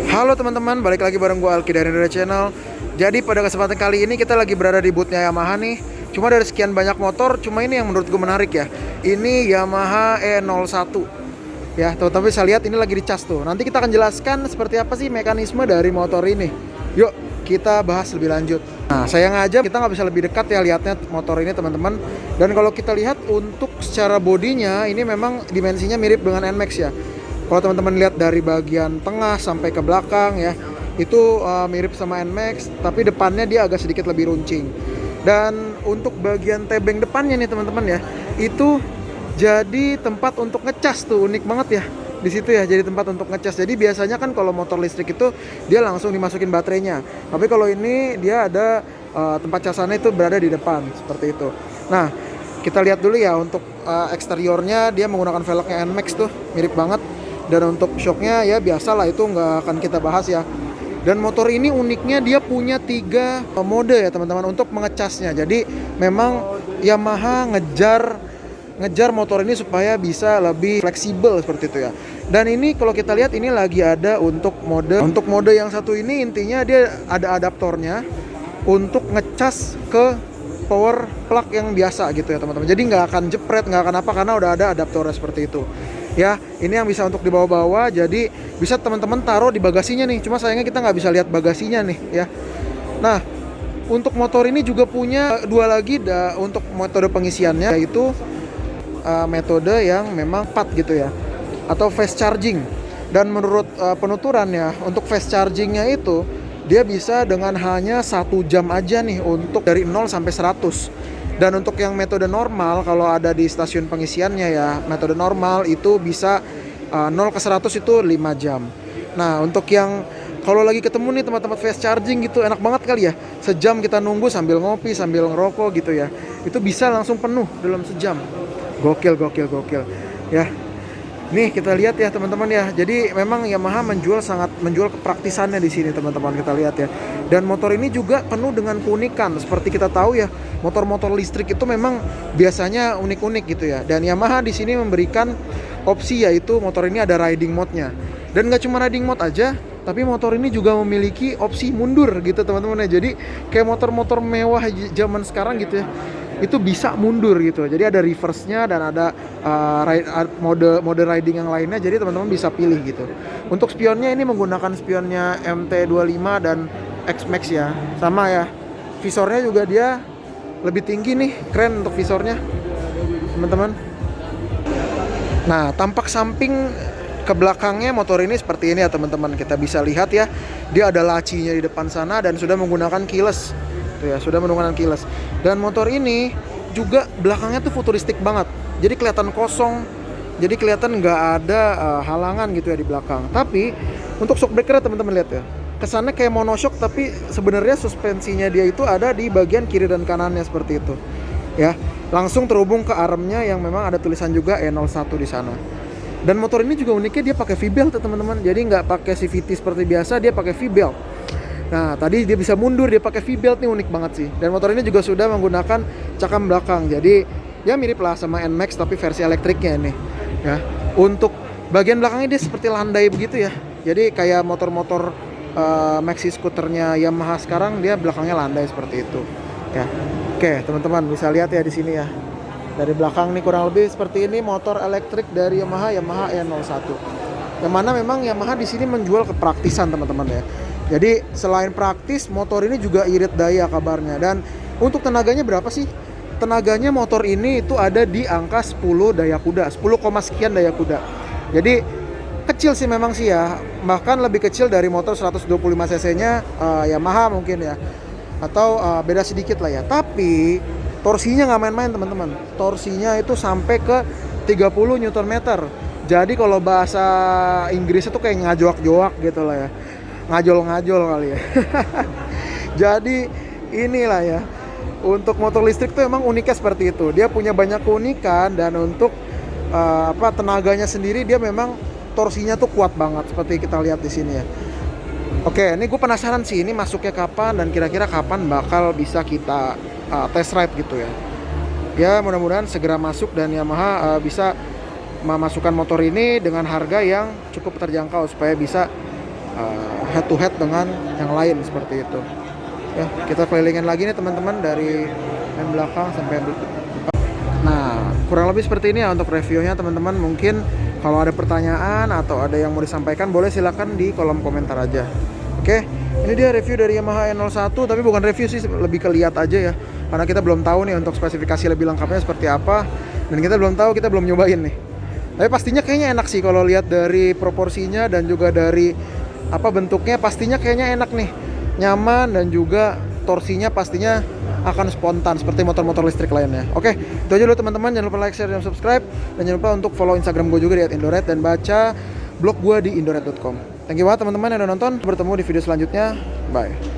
Halo teman-teman, balik lagi bareng gue Alki dari Reda Channel. Jadi pada kesempatan kali ini kita lagi berada di boothnya Yamaha nih. Cuma dari sekian banyak motor, cuma ini yang menurut gue menarik ya. Ini Yamaha E01. Ya, teman-teman bisa lihat ini lagi dicas tuh. Nanti kita akan jelaskan seperti apa sih mekanisme dari motor ini. Yuk, kita bahas lebih lanjut. Nah, sayang aja kita nggak bisa lebih dekat ya lihatnya motor ini teman-teman. Dan kalau kita lihat untuk secara bodinya, ini memang dimensinya mirip dengan NMAX ya. Kalau teman-teman lihat dari bagian tengah sampai ke belakang ya, itu mirip sama NMAX, tapi depannya dia agak sedikit lebih runcing. Dan untuk bagian tebeng depannya nih teman-teman ya, itu jadi tempat untuk ngecas tuh, unik banget ya. Di situ ya, jadi tempat untuk ngecas. Jadi biasanya kan kalau motor listrik itu dia langsung dimasukin baterainya. Tapi kalau ini dia ada tempat casannya itu berada di depan seperti itu. Nah, kita lihat dulu ya untuk eksteriornya, dia menggunakan velgnya NMAX tuh, mirip banget. Dan untuk shocknya ya biasalah, itu nggak akan kita bahas ya. Dan motor ini uniknya dia punya 3 mode ya teman-teman untuk mengecasnya. Jadi memang Yamaha ngejar motor ini supaya bisa lebih fleksibel seperti itu ya. Dan ini kalau kita lihat ini lagi ada untuk mode yang satu ini, intinya dia ada adaptornya untuk ngecas ke power plug yang biasa gitu ya teman-teman. Jadi nggak akan jepret, nggak akan apa, karena udah ada adaptornya seperti itu. Ya, ini yang bisa untuk dibawa-bawa, jadi bisa teman-teman taruh di bagasinya nih. Cuma sayangnya kita nggak bisa lihat bagasinya nih ya. Nah, untuk motor ini juga punya 2 lagi untuk metode pengisiannya, yaitu metode yang memang PAD gitu ya, atau fast charging. Dan menurut penuturannya, untuk fast chargingnya itu dia bisa dengan hanya 1 jam aja nih untuk dari 0 sampai 100. Dan untuk yang metode normal, kalau ada di stasiun pengisiannya ya, metode normal itu bisa 0 ke 100 itu 5 jam. Nah, untuk yang kalau lagi ketemu nih tempat-tempat fast charging gitu, enak banget kali ya. Sejam kita nunggu sambil ngopi, sambil ngerokok gitu ya. Itu bisa langsung penuh dalam sejam. Gokil ya. Nih kita lihat ya teman-teman ya. Jadi memang Yamaha menjual kepraktisannya di sini teman-teman, kita lihat ya. Dan motor ini juga penuh dengan keunikan. Seperti kita tahu ya, motor-motor listrik itu memang biasanya unik-unik gitu ya. Dan Yamaha di sini memberikan opsi, yaitu motor ini ada riding mode-nya. Dan nggak cuma riding mode aja, tapi motor ini juga memiliki opsi mundur gitu teman-teman ya. Jadi kayak motor-motor mewah zaman sekarang gitu ya, itu bisa mundur gitu. Jadi ada reverse-nya dan ada mode riding yang lainnya. Jadi teman-teman bisa pilih gitu. Untuk spionnya ini menggunakan spionnya MT25 dan X-Max ya. Sama ya. Visornya juga dia lebih tinggi nih, keren untuk visornya teman-teman. Nah, tampak samping ke belakangnya motor ini seperti ini ya teman-teman. Kita bisa lihat ya, dia ada lacinya di depan sana dan sudah menggunakan keyless. Tuh ya, sudah menggunakan keyless. Dan motor ini juga belakangnya tuh futuristik banget. Jadi kelihatan kosong. Jadi kelihatan nggak ada halangan gitu ya di belakang. Tapi untuk shock breaker teman-teman lihat ya, kesannya kayak monoshock, tapi sebenarnya suspensinya dia itu ada di bagian kiri dan kanannya seperti itu. Ya, langsung terhubung ke armnya yang memang ada tulisan juga E01 di sana. Dan motor ini juga uniknya dia pakai V-belt ya teman-teman. Jadi nggak pakai CVT seperti biasa, dia pakai V-belt. Nah, tadi dia bisa mundur, dia pakai V-belt nih, unik banget sih. Dan motor ini juga sudah menggunakan cakram belakang. Jadi ya mirip lah sama NMAX tapi versi elektriknya ini. Ya, untuk bagian belakangnya dia seperti landai begitu ya. Jadi kayak motor-motor maxi scooternya Yamaha sekarang, dia belakangnya landai seperti itu. Ya, oke teman-teman bisa lihat ya di sini ya. Dari belakang nih kurang lebih seperti ini motor elektrik dari Yamaha E01. Yang mana memang Yamaha di sini menjual kepraktisan teman-teman ya. Jadi selain praktis, motor ini juga irit daya kabarnya. Dan untuk tenaganya berapa sih? Tenaganya motor ini itu ada di angka 10 daya kuda, 10, sekian daya kuda. Jadi kecil sih memang sih ya, bahkan lebih kecil dari motor 125 cc nya Yamaha mungkin ya, atau beda sedikit lah ya. Tapi torsinya nggak main-main teman-teman. Torsinya itu sampai ke 30 Nm. Jadi kalau bahasa Inggris itu kayak ngajoak-joak gitu lah ya, ngajol-ngajol kali ya. Jadi inilah ya, untuk motor listrik tuh emang uniknya seperti itu. Dia punya banyak keunikan, dan untuk tenaganya sendiri dia memang torsinya tuh kuat banget seperti kita lihat di sini ya. Oke, ini gue penasaran sih ini masuknya kapan dan kira-kira kapan bakal bisa kita test ride gitu ya. Ya mudah-mudahan segera masuk dan Yamaha bisa memasukkan motor ini dengan harga yang cukup terjangkau supaya bisa head to head dengan yang lain seperti itu. Ya, kita kelilingin lagi nih teman-teman dari yang belakang sampai yang depan. Nah, kurang lebih seperti ini ya untuk reviewnya teman-teman. Mungkin kalau ada pertanyaan atau ada yang mau disampaikan boleh silakan di kolom komentar aja. Oke, ini dia review dari Yamaha E01, tapi bukan review sih, lebih ke lihat aja ya. Karena kita belum tahu nih untuk spesifikasi lebih lengkapnya seperti apa, dan kita belum tahu, kita belum nyobain nih. Tapi pastinya kayaknya enak sih kalau lihat dari proporsinya dan juga dari bentuknya, pastinya kayaknya enak nih. Nyaman dan juga torsinya pastinya akan spontan seperti motor-motor listrik lainnya. Oke, itu aja dulu teman-teman. Jangan lupa like, share, dan subscribe. Dan jangan lupa untuk follow Instagram gue juga di @indoret dan baca blog gue di indoret.com. Thank you banget teman-teman yang udah nonton. Bertemu di video selanjutnya. Bye.